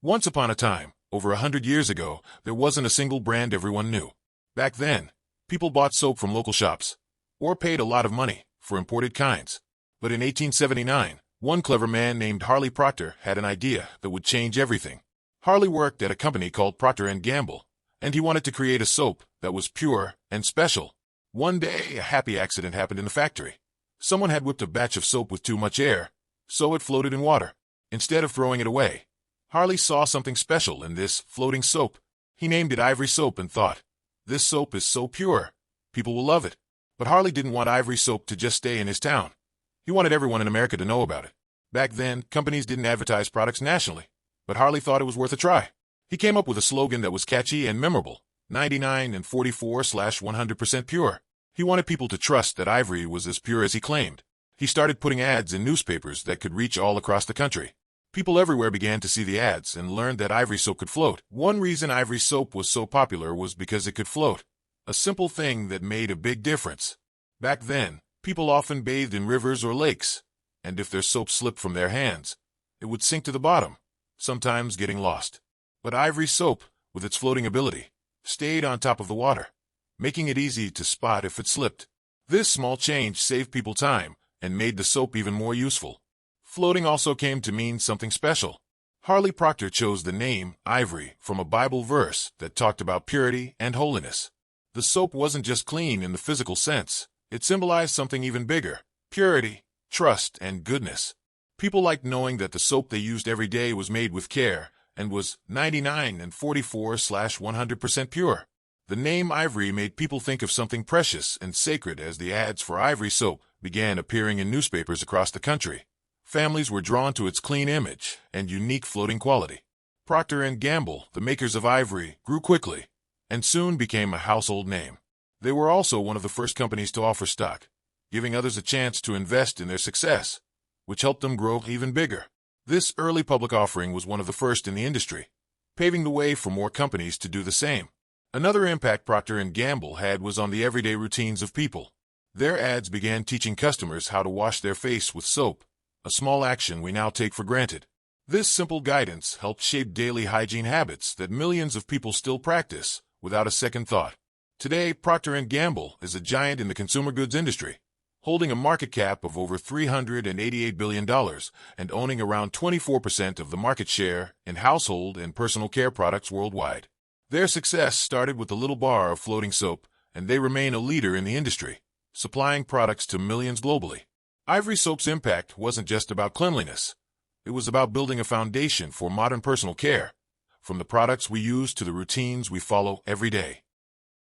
Once upon a time, over 100 years ago, there wasn't a single brand everyone knew. Back then, people bought soap from local shops, or paid a lot of money for imported kinds. But in 1879, one clever man named Harley Procter had an idea that would change everything. Harley worked at a company called Procter & Gamble, and he wanted to create a soap that was pure and special. One day, a happy accident happened in the factory. Someone had whipped a batch of soap with too much air, so it floated in water. Instead of throwing it away, Harley saw something special in this floating soap. He named it Ivory soap and thought, "This soap is so pure, people will love it." But Harley didn't want Ivory soap to just stay in his town. He wanted everyone in America to know about it. Back then, companies didn't advertise products nationally, but Harley thought it was worth a try. He came up with a slogan that was catchy and memorable, 99 and 44/100% pure. He wanted people to trust that Ivory was as pure as he claimed. He started putting ads in newspapers that could reach all across the country. People everywhere began to see the ads and learned that Ivory soap could float. One reason Ivory soap was so popular was because it could float, a simple thing that made a big difference. Back then, people often bathed in rivers or lakes, and if their soap slipped from their hands, it would sink to the bottom, sometimes getting lost. But Ivory soap, with its floating ability, stayed on top of the water, making it easy to spot if it slipped. This small change saved people time and made the soap even more useful. Floating also came to mean something special. Harley Procter chose the name Ivory from a Bible verse that talked about purity and holiness. The soap wasn't just clean in the physical sense. It symbolized something even bigger: purity, trust, and goodness. People liked knowing that the soap they used every day was made with care and was 99 and 44/100% pure. The name Ivory made people think of something precious and sacred as the ads for Ivory soap began appearing in newspapers across the country. Families were drawn to its clean image and unique floating quality. Procter & Gamble, the makers of Ivory, grew quickly and soon became a household name. They were also one of the first companies to offer stock, giving others a chance to invest in their success, which helped them grow even bigger. This early public offering was one of the first in the industry, paving the way for more companies to do the same. Another impact Procter & Gamble had was on the everyday routines of people. Their ads began teaching customers how to wash their face with soap, a small action we now take for granted. This simple guidance helped shape daily hygiene habits that millions of people still practice without a second thought. Today, Procter & Gamble is a giant in the consumer goods industry, holding a market cap of over $388 billion and owning around 24% of the market share in household and personal care products worldwide. Their success started with a little bar of floating soap, and they remain a leader in the industry, supplying products to millions globally. Ivory soap's impact wasn't just about cleanliness. It was about building a foundation for modern personal care, from the products we use to the routines we follow every day.